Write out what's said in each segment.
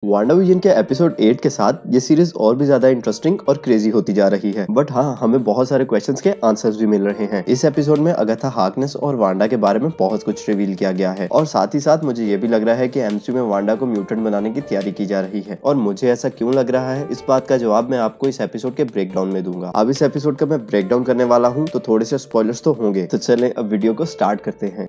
WandaVision के episode 8 के साथ ये सीरीज और भी ज्यादा इंटरेस्टिंग और क्रेजी होती जा रही है। बट हाँ, हमें बहुत सारे क्वेश्चंस के आंसर्स भी मिल रहे हैं। इस एपिसोड में अगाथा हार्कनेस और वांडा के बारे में बहुत कुछ रिवील किया गया है और साथ ही साथ मुझे ये भी लग रहा है कि एमसीयू में वांडा को म्यूटेंट बनाने की तैयारी की जा रही है। और मुझे ऐसा क्यों लग रहा है, इस बात का जवाब मैं आपको इस एपिसोड के ब्रेकडाउन में दूंगा। अब इस एपिसोड का मैं ब्रेकडाउन करने वाला हूँ, तो थोड़े से स्पॉयलर्स तो होंगे। तो चलें अब वीडियो को स्टार्ट करते हैं।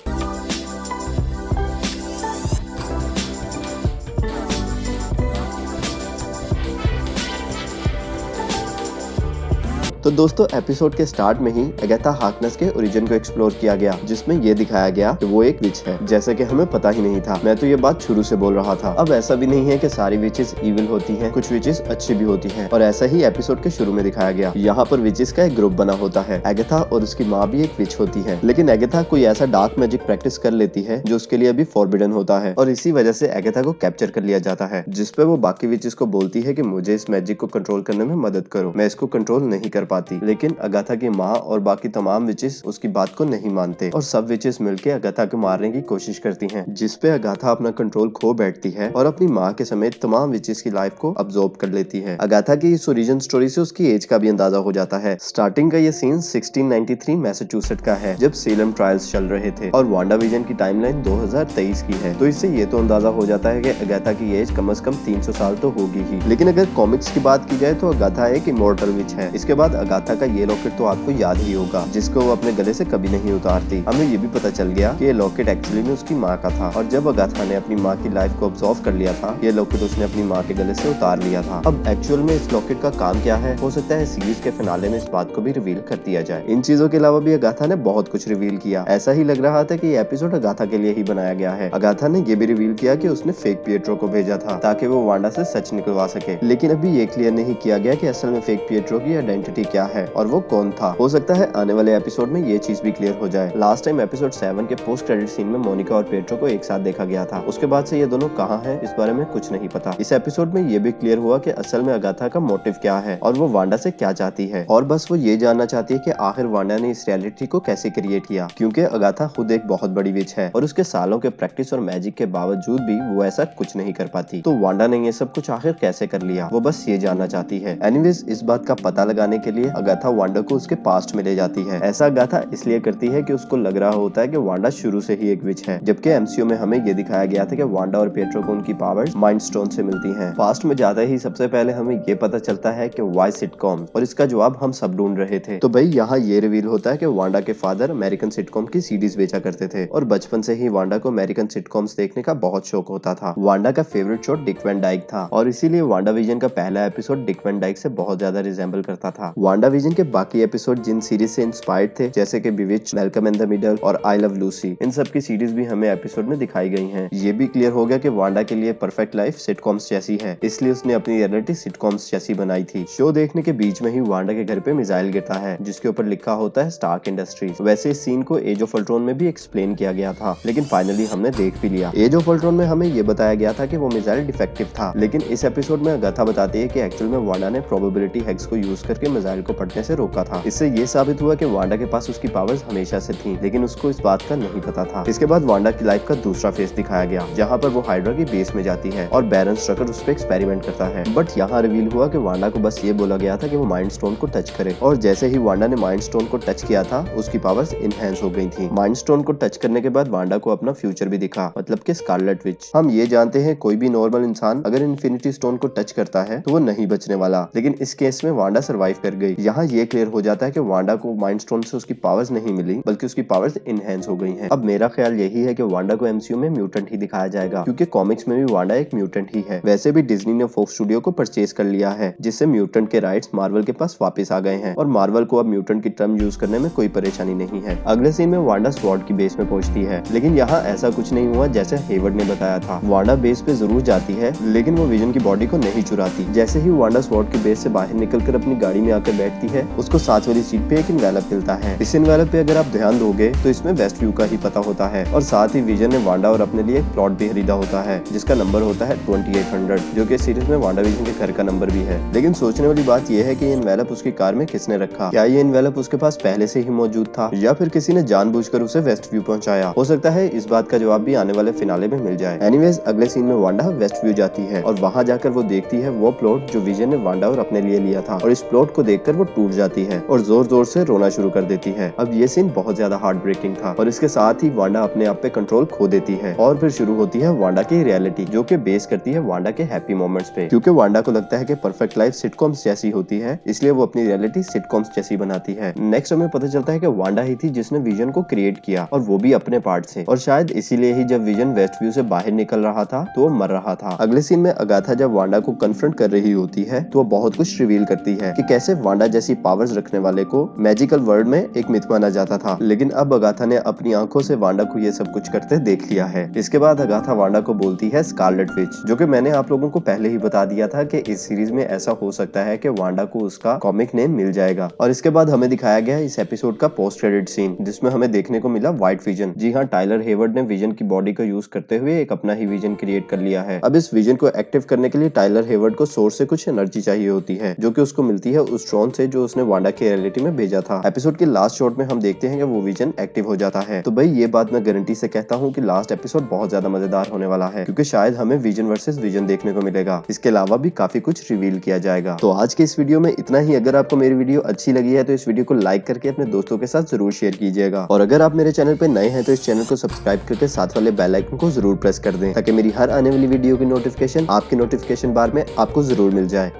तो दोस्तों, एपिसोड के स्टार्ट में ही अगाथा हार्कनेस के ओरिजिन को एक्सप्लोर किया गया, जिसमें ये दिखाया गया कि वो एक विच है, जैसे कि हमें पता ही नहीं था। मैं तो ये बात शुरू से बोल रहा था। अब ऐसा भी नहीं है कि सारी विचेस इविल होती हैं, कुछ विचेस अच्छी भी होती हैं, और ऐसा ही एपिसोड के शुरू में दिखाया गया। यहाँ पर विचेस का एक ग्रुप बना होता है। अगाथा और उसकी माँ भी एक विच होती है, लेकिन अगाथा कोई ऐसा डार्क मैजिक प्रैक्टिस कर लेती है जो उसके लिए अभी फॉरबिडन होता है, और इसी वजह से अगाथा को कैप्चर कर लिया जाता है, जिसपे वो बाकी विचेस को बोलती है कि मुझे इस मैजिक को कंट्रोल करने में मदद करो, मैं इसको कंट्रोल नहीं कर पाती। लेकिन अगाथा की माँ और बाकी तमाम विचेस उसकी बात को नहीं मानते और सब विचेस मिलकर अगाथा को मारने की कोशिश करती हैं, जिसपे अगाथा अपना कंट्रोल खो बैठती है और अपनी माँ के समेत तमाम विचेस की लाइफ को अब्सॉर्ब कर लेती है। अगाथा की इस ओरिजिन स्टोरी से उसकी एज का भी अंदाजा हो जाता है। स्टार्टिंग का ये सीन 1693 मैसाचुसेट्स का है, जब सेलम ट्रायल्स चल रहे थे, और वांडाविजन की टाइमलाइन 2023 की है। तो इससे ये तो अंदाजा हो जाता है कि अगाथा की एज कम से कम 300 साल तो होगी ही। लेकिन अगर कॉमिक्स की बात की जाए तो अगाथा एक इमॉर्टल विच है। इसके बाद अगाथा का ये लॉकेट तो आपको याद ही होगा, जिसको वो अपने गले से कभी नहीं उतारती। हमें ये भी पता चल गया कि ये लॉकेट एक्चुअली में उसकी माँ का था, और जब अगाथा ने अपनी माँ की लाइफ को ऑब्जर्व कर लिया था, ये लॉकेट उसने अपनी माँ के गले से उतार लिया था। अब एक्चुअल में इस लॉकेट का काम क्या है, हो सकता है सीरीज के फिनाले में इस बात को भी रिवील कर दिया जाए। इन चीजों के अलावा भी अगाथा ने बहुत कुछ रिवील किया। ऐसा ही लग रहा था कि ये एपिसोड अगाथा के लिए ही बनाया गया है। अगाथा ने ये भी रिवील किया कि उसने फेक पिएट्रो को भेजा था ताकि वो वांडा से सच निकलवा सके, लेकिन अभी ये क्लियर नहीं किया गया कि असल में फेक पिएट्रो की आइडेंटिटी क्या है और वो कौन था। हो सकता है आने वाले एपिसोड में ये चीज भी क्लियर हो जाए। लास्ट टाइम एपिसोड 7 के पोस्ट क्रेडिट सीन में मोनिका और पिएट्रो को एक साथ देखा गया था। उसके बाद से ये दोनों कहाँ हैं, इस बारे में कुछ नहीं पता। इस एपिसोड में ये भी क्लियर हुआ कि असल में अगाथा का मोटिव क्या है और वो वांडा से क्या चाहती है, और बस वो ये जानना चाहती है कि आखिर वांडा ने इस रियलिटी को कैसे क्रिएट किया, क्योंकि अगाथा खुद एक बहुत बड़ी विच है और उसके सालों के प्रैक्टिस और मैजिक के बावजूद भी वो ऐसा कुछ नहीं कर पाती। तो वांडा ने ये सब कुछ आखिर कैसे कर लिया, वो बस ये जानना चाहती है। एनीवेज, इस बात का पता लगाने के लिए अगाथा वांडा को उसके पास्ट में ले जाती है। ऐसा अगाथा इसलिए करती है कि उसको लग रहा होता है कि वांडा शुरू से ही एक विच है, जबकि एमसीयू में हमें ये दिखाया गया था कि वांडा और पिएट्रो को उनकी पावर्स माइंड स्टोन से मिलती हैं। पास्ट में जाते ही सबसे पहले हमें ये पता चलता है कि व्हाई सिटकॉम, और इसका जवाब हम सब ढूंढ रहे थे। तो भाई यहाँ ये रिवील होता है कि वांडा के फादर अमेरिकन सिटकॉम की सीडीज बेचा करते थे, और बचपन से ही वांडा को अमेरिकन सिटकॉम्स देखने का बहुत शौक होता था। वांडा का favourite show Dick Van Dyke था, और इसीलिए वांडा विजन का पहला एपिसोड डिक वैन डाइक से बहुत ज्यादा रिजेंबल करता था। वांडा विजन के बाकी एपिसोड जिन सीरीज से इंस्पायर्ड थे, जैसे कि बिविच्ड, मैल्कम इन द मिडल और आई लव लूसी, इन सब की सीरीज भी हमें एपिसोड में दिखाई गई हैं। ये भी क्लियर हो गया कि वांडा के लिए परफेक्ट लाइफ सिटकॉम्स जैसी है, इसलिए उसने अपनी रियलिटी सिटकॉम्स जैसी बनाई थी। शो देखने के बीच में ही वांडा के घर पे मिसाइल गिरता है, जिसके ऊपर लिखा होता है स्टार्क इंडस्ट्रीज। वैसे इस सीन को एज ऑफ अल्ट्रॉन में भी एक्सप्लेन किया गया था, लेकिन फाइनली हमने देख भी लिया। एज ऑफ अल्ट्रॉन में हमें ये बताया गया था कि वो मिसाइल डिफेक्टिव था, लेकिन इस एपिसोड में अगाथा बताती है कि एक्चुअल में वांडा ने प्रोबेबिलिटी हेक्स को यूज करके मिसाइल को फटने से रोका था। इससे ये साबित हुआ कि वांडा के पास उसकी पावर्स हमेशा से थी, लेकिन उसको इस बात का नहीं पता था। इसके बाद वांडा की लाइफ का दूसरा फेस दिखाया गया, जहाँ पर वो हाइड्रा की बेस में जाती है और बैरन स्ट्रकर उस पर एक्सपेरिमेंट करता है। बट यहाँ रिवील हुआ कि वांडा को बस ये बोला गया था कि वो माइंड स्टोन को टच करे, और जैसे ही वांडा ने माइंड स्टोन को टच किया था, उसकी पावर्स इनहेंस हो गई थी। माइंड स्टोन को टच करने के बाद वांडा को अपना फ्यूचर भी दिखा, मतलब कि स्कारलेट विच। हम ये जानते हैं कोई भी नॉर्मल इंसान अगर इन्फिनिटी स्टोन को टच करता है तो वो नहीं बचने वाला, लेकिन इस केस में वांडा सर्वाइव कर गई। यहाँ ये क्लियर हो जाता है कि वांडा को माइंड स्टोन से उसकी पावर्स नहीं मिली, बल्कि उसकी पावर्स इनहेंस हो गई हैं। अब मेरा ख्याल यही है कि वांडा को एमसीयू में म्यूटेंट ही दिखाया जाएगा, क्योंकि कॉमिक्स में भी वांडा एक म्यूटेंट ही है। वैसे भी डिज्नी ने फॉक्स स्टूडियो को परचेज कर लिया है, जिससे म्यूटेंट के राइट्स मार्वल के पास वापस आ गए हैं, और मार्वल को अब म्यूटेंट की टर्म यूज करने में कोई परेशानी नहीं है। अगले सीन में वांडा स्वॉर्ड की बेस में पहुंचती है, लेकिन यहाँ ऐसा कुछ नहीं हुआ जैसे हेवर्ड ने बताया था। वांडा बेस पे जरूर जाती है, लेकिन वो विजन की बॉडी को नहीं चुराती। जैसे ही वांडा स्वॉर्ड की बेस से बाहर निकलकर अपनी गाड़ी में आकर बैठती है उसको साथ वाली सीट पे एक इन्वेलप मिलता है। इस इन्वेलप पे अगर आप ध्यान दोगे तो इसमें वेस्ट व्यू का ही पता होता है और साथ ही विजन ने वांडा और अपने लिए एक प्लॉट भी खरीदा होता है जिसका नंबर होता है 2800, जो कि सीरीज में वांडा विजन के घर का नंबर भी है। लेकिन सोचने वाली बात यह है कि ये इन्वेलप उसकी कार में किसने रखा? क्या ये इन्वेलप उसके पास पहले से ही मौजूद था या फिर किसी ने जानबूझकर उसे वेस्ट व्यू पहुंचाया? हो सकता है इस बात का जवाब भी आने वाले फिनाले में मिल जाए। एनीवेज, अगले सीन में वांडा वेस्ट व्यू जाती है और वहां जाकर वो देखती है वो प्लॉट जो विजन ने वांडा और अपने लिए लिया था, और इस प्लॉट को देखकर वो टूट जाती है और जोर जोर से रोना शुरू कर देती है। अब ये सीन बहुत ज्यादा हार्ट ब्रेकिंग था और इसके साथ ही वांडा अपने आप पे कंट्रोल खो देती है और फिर शुरू होती है वांडा की रियलिटी, जो कि बेस करती है वांडा के हैप्पी मोमेंट्स पे। क्योंकि वांडा को लगता है कि परफेक्ट लाइफ सिटकॉम्स जैसी होती है, इसलिए वो अपनी रियलिटी सिटकॉम्स जैसी बनाती है। नेक्स्ट हमें पता चलता है कि वांडा ही थी जिसने विजन को क्रिएट किया और वो भी अपने पार्ट से, और शायद इसीलिए ही जब विजन वेस्ट व्यू से बाहर निकल रहा था तो वो मर रहा था। अगले सीन में अगाथा जब वांडा को कन्फ्रंट कर रही होती है तो वो बहुत कुछ रिवील करती है कि कैसे वांडा जैसी पावर्स रखने वाले को मैजिकल वर्ल्ड में एक मिथ माना जाता था, लेकिन अब अगाथा ने अपनी आंखों से वांडा को ये सब कुछ करते देख लिया है। इसके बाद अगाथा वांडा को बोलती है स्कारलेट विच, जो कि मैंने आप लोगों को पहले ही बता दिया था कि इस सीरीज में ऐसा हो सकता है कि वांडा को उसका कॉमिक नेम मिल जाएगा। और इसके बाद हमें दिखाया गया इस एपिसोड का पोस्ट क्रेडिट सीन, जिसमें हमें देखने को मिला व्हाइट विजन। जी हाँ, टाइलर हेवर्ड ने विजन की बॉडी को यूज करते हुए एक अपना ही विजन क्रिएट कर लिया है। अब इस विजन को एक्टिव करने के लिए टाइलर हेवर्ड को सोर्स से कुछ एनर्जी चाहिए होती है, जो कि उसको मिलती है उस ड्रोन से जो उसने वांडा की रियलिटी में भेजा था। एपिसोड के लास्ट शॉट में हम देखते हैं कि वो विजन एक्टिव हो जाता है। तो भाई ये बात मैं गारंटी से कहता हूँ कि लास्ट एपिसोड बहुत ज्यादा मजेदार होने वाला है, क्योंकि शायद हमें विजन वर्सेस विजन देखने को मिलेगा। इसके अलावा भी काफी कुछ रिवील किया जाएगा। तो आज के इस वीडियो में इतना ही। अगर आपको मेरी वीडियो अच्छी लगी है तो इस वीडियो को लाइक करके अपने दोस्तों के साथ जरूर शेयर कीजिएगा, और अगर आप मेरे चैनल पे नए हैं तो इस चैनल को सब्सक्राइब करके साथ वाले बेल आइकन को जरूर प्रेस कर दें, ताकि मेरी हर आने वाली वीडियो की नोटिफिकेशन आपके नोटिफिकेशन बार में आपको जरूर मिल जाए।